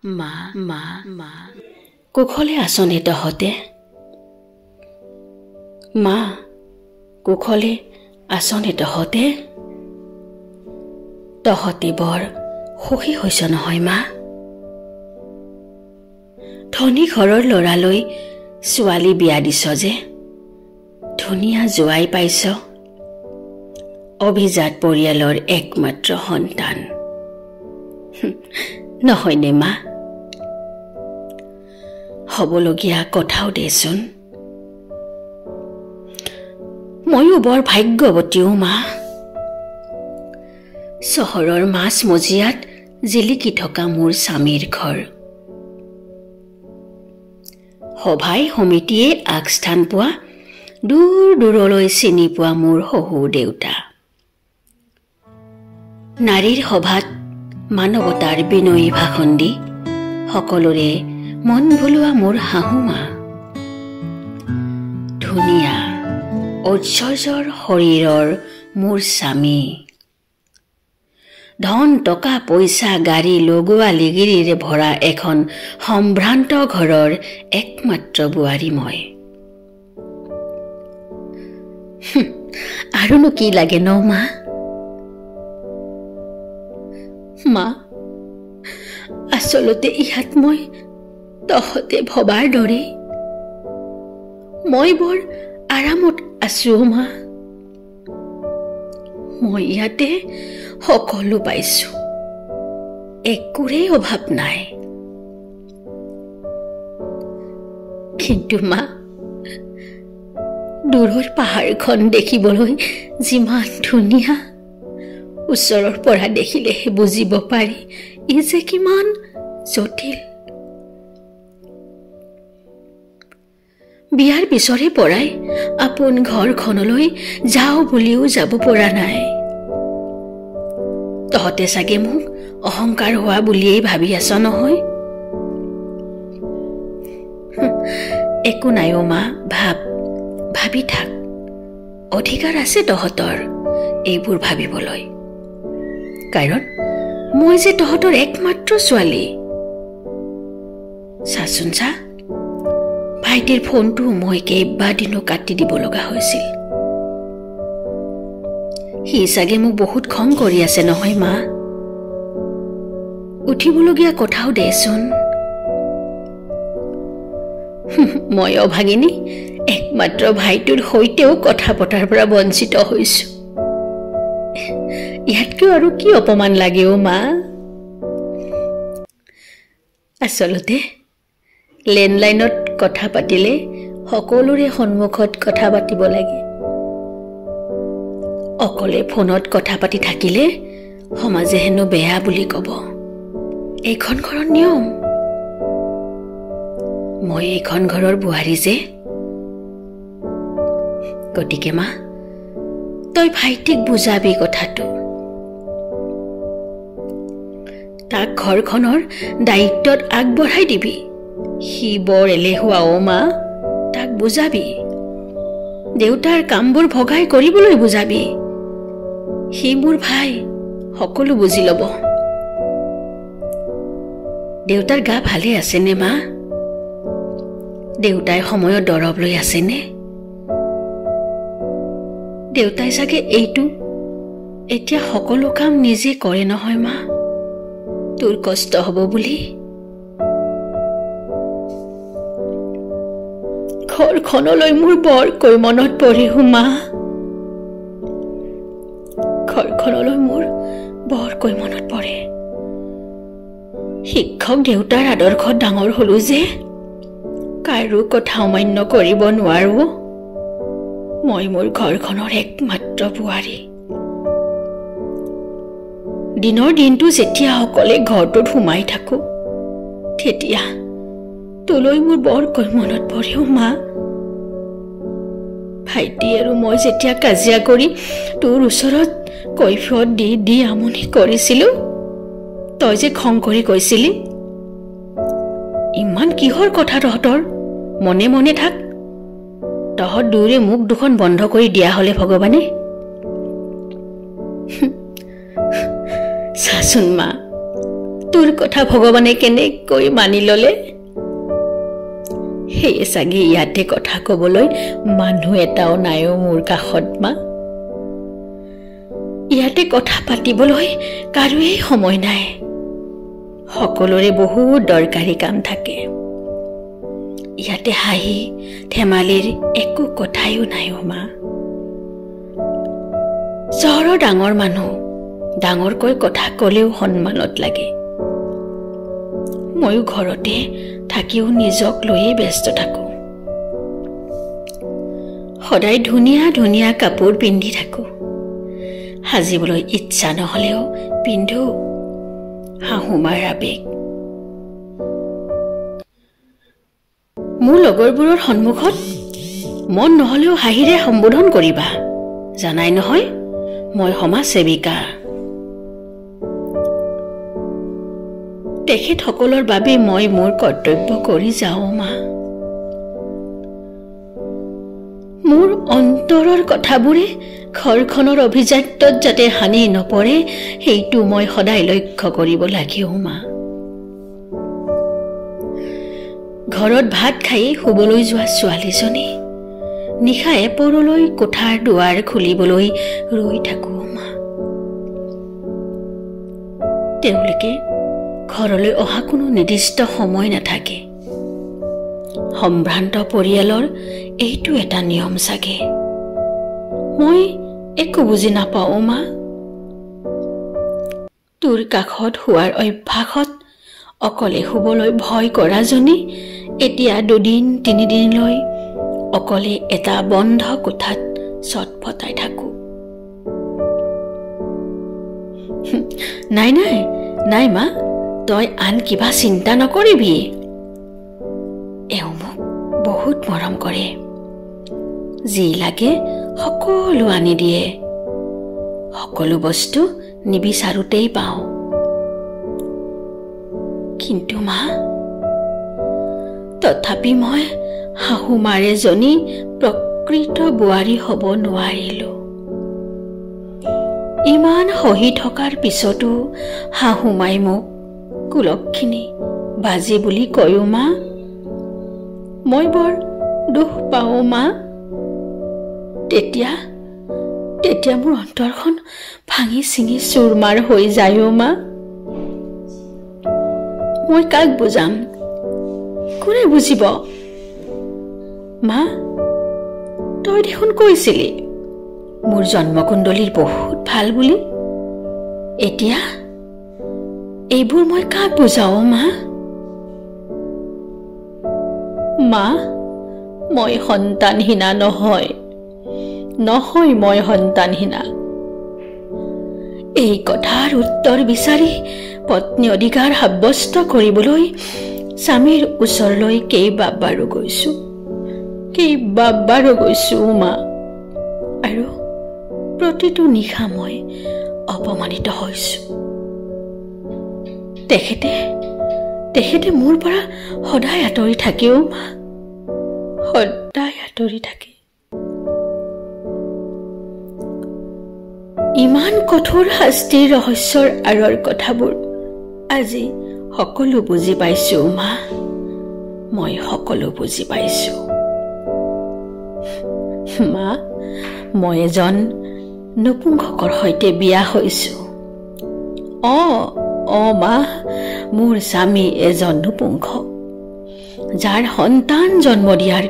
মা মা মা কুশলে আছনে তহঁতে? মা কুশলে আছনে তহঁতে? তহঁতে বৰ সুখী হৈছ নহয় মা? ধনী ঘৰৰ ল'ৰালৈ ছোৱালী বিয়া দিছ যে, ধুনীয়া জোৱাই পাইছ, অভিজাত পৰিয়ালৰ একমাত্ৰ সন্তান নহয়নে মা? হ'বলগীয়া কথাও দেচোন। ময়ো বৰ ভাগ্যৱতীও মা। চহৰৰ মাজমজিয়াত জিলিকি থকা মোৰ স্বামীৰ ঘৰ, সভাই সমিতিয়ে আগস্থান পোৱা, দূৰ দূৰলৈ চিনি পোৱা মোৰ শহুৰ দেউতা, নাৰীৰ সভাত মানৱতাৰ বিনয়ী ভাষণ দি সকলোৰে মন ভুলোৱা মোৰ শাহু মা, ধুনীয়া ঐশ্বৰ্যৰ শৰীৰৰ মোৰ স্বামী, ধন টকা পইচা গাড়ী লগোৱা লিগিৰিৰে ভৰা এখন সম্ভ্ৰান্ত ঘৰৰ একমাত্ৰ বোৱাৰী মই। আৰুনো কি লাগে ন মা? মা আচলতে ইয়াত মই তহঁতে ভবাৰ দৰে মই বৰ আৰামত আছো মা। মই ইয়াতে সকলো পাইছো, একোৰে অভাৱ নাই। কিন্তু মা, দূৰৰ পাহাৰখন দেখিবলৈ যিমান ধুনীয়া, ওচৰৰ পৰা দেখিলেহে বুজিব পাৰি ই যে কিমান জটিল। বিয়াৰ পিছৰে পৰাই আপোন ঘৰখনলৈ যাওঁ বুলিও যাব পৰা নাই। তহঁতে চাগে মোক অহংকাৰ হোৱা বুলিয়েই ভাবি আছ নহয়? একো নাই অ' মা, ভাবি থাক। অধিকাৰ আছে তহঁতৰ এইবোৰ ভাবিবলৈ, কাৰণ মই যে তহঁতৰ একমাত্ৰ ছোৱালী। চাচোন চা, ভাইটিৰ ফোনটো মই কেইবাদিনো কাটি দিব লগা হৈছিল। সি চাগে মোক বহুত খং কৰি আছে নহয় মা? উঠিবলগীয়া কথাও দেচোন। মই অভাগিনী একমাত্ৰ ভাইটোৰ সৈতেও কথা পতাৰ পৰা বঞ্চিত হৈছো। ইয়াতকৈ আৰু কি অপমান লাগে অ' মা? আচলতে লেণ্ডলাইনত কথা পাতিলে সকলোৰে সন্মুখত কথা পাতিব লাগে। অকলে ফোনত কথা পাতি থাকিলে সমাজে হেনো বেয়া বুলি ক'ব। এইখন ঘৰৰ নিয়ম। মই এইখন ঘৰৰ বোৱাৰী যে। গতিকে মা, তই ভাইটিক বুজাবি কথাটো। তাক ঘৰখনৰ দায়িত্বত আগবঢ়াই দিবি। সি বৰ এলেহুৱা অ' মা, তাক বুজাবি। দেউতাৰ কামবোৰ ভগাই কৰিবলৈ বুজাবি। সি মোৰ ভাই, সকলো বুজি ল'ব। দেউতাৰ গা ভালে আছেনে মা? দেউতাই সময়ত দৰৱ লৈ আছেনে? দেউতাই চাগে এতিয়া সকলো কাম নিজে কৰে নহয় মা, তোৰ কষ্ট হ'ব বুলি? ঘৰখনলৈ মোৰ বৰকৈ মনত পৰে মা। ঘৰখনলৈ মোৰ বৰকৈ মনত পৰে। শিক্ষক দেউতাৰ আদৰ্শত ডাঙৰ হলো যে, কাৰো কথা অমান্য কৰিব নোৱাৰো। মই মোৰ ঘৰখনৰ একমাত্ৰ বোৱাৰী। দিনৰ দিনটো যেতিয়া অকলে ঘৰটোত সোমাই থাকো, তেতিয়া তোলৈ মোৰ বৰকৈ মনত পৰে মা। ভাইটি আৰু মই যেতিয়া কাজিয়া কৰি তোৰ ওচৰত কৈফিয়ত দি আমনি কৰিছিলো, তই যে খং কৰি কৈছিলি, ইমান কিহৰ কথা তহঁতৰ, মনে মনে থাক। তহঁত দুয়োৰে মুখ দুখন বন্ধ কৰি দিয়া হলে ভগৱানে। চাচোন মা, তোৰ কথা ভগৱানে কেনেকৈ মানি ললে সেয়ে চাগে ইয়াতে কথা কবলৈ মানুহ এটাও নাইও মোৰ কাষত মা ইয়াতে কথা পাতিবলৈ কাৰোৱেই সময় নাই সকলোৰে বহুত দৰকাৰী কাম থাকে ইয়াতে হাঁহি ধেমালিৰ একো কথাইও নাই মা চহৰৰ ডাঙৰ মানুহ ডাঙৰকৈ কথা কলেও সন্মানত লাগে ময়ো ঘৰতে থাকিও নিজক লৈয়ে ব্যস্ত থাকো সদায় ধুনীয়া ধুনীয়া কাপোৰ পিন্ধি থাকো সাজিবলৈ ইচ্ছা নহলেও পিন্ধো শাহুমাৰ আবেগ মোৰ লগৰবোৰৰ সন্মুখত মন নহলেও হাঁহিৰে সম্বোধন কৰিবা জানাই নহয় মই সমাজ সেৱিকা তেখেতসকলৰ বাবে মই মোৰ কৰ্তব্য কৰি যাওঁ মা মোৰ অন্তৰৰ কথাবোৰে ঘৰখনৰ অভিজাত্যত যাতে হানি নপৰে সেইটো মই সদায় লক্ষ্য কৰিব লাগিব মা ঘৰত ভাত খাই শুবলৈ যোৱা ছোৱালীজনী নিশা এপৰলৈ কোঠাৰ দুৱাৰ খুলিবলৈ ৰৈ থাকো মা তেওঁলোকে ঘৰলৈ অহা কোনো নিৰ্দিষ্ট সময় নাথাকে সম্ভ্ৰান্ত পৰিয়ালৰ এইটো এটা নিয়ম চাগে মই একো বুজি নাপাওঁ মা তোৰ কাষত শুৱাৰ অভ্যাসত অকলে শুবলৈ ভয় কৰাজনী এতিয়া 2-3 দিনলৈ অকলে এটা বন্ধ কোঠাত ছটফটাই থাকো নাই নাই নাই মা তই আন কিবা চিন্তা নকৰিবি এও মোক বহুত মৰম কৰে যি লাগে সকলো আনি দিয়ে সকলো বস্তু নিবিচাৰোতেই পাওঁ কিন্তু মা তথাপি মই শাহুমাৰ এজনী প্ৰকৃত বোৱাৰী হ'ব নোৱাৰিলো ইমান সহি থকাৰ পিছতো শাহুমাই মোক কুলক্ষিনী বাজি বুলি কয়ো মা মই বৰ দুখ পাওঁ মা তেতিয়া মোৰ অন্তৰখন ভাঙি চিঙি চুৰমাৰ হৈ যায়ো মা মই কাক বুজাম কোনে বুজিব মা তই দেখোন কৈছিলি মোৰ জন্মকুণ্ডলীৰ বহুত ভাল বুলি এতিয়া এইবোৰ মই কাক বুজাও মা মা মই সন্তানহীনা নহয় মই সন্তানহীনা এই কথাৰ উত্তৰ বিচাৰি পত্নী অধিকাৰ সাব্যস্ত কৰিবলৈ স্বামীৰ ওচৰলৈ কেইবাবাৰো গৈছো মা আৰু প্ৰতিটো নিশা মই অপমানিত হৈছো তেখেতে মোৰ পৰা সদায় আঁতৰি থাকেও মা সদায় আঁতৰি থাকে ইমান কঠোৰ শাস্তিৰ ৰহস্যৰ আঁৰৰ কথাবোৰ আজি সকলো বুজি পাইছো মা মই সকলো বুজি পাইছো মা মই এজন নপুংসকৰ সৈতে বিয়া হৈছো মা মোৰ স্বামী এজন নপুংসক যাৰ সন্তান জন্ম দিয়াৰ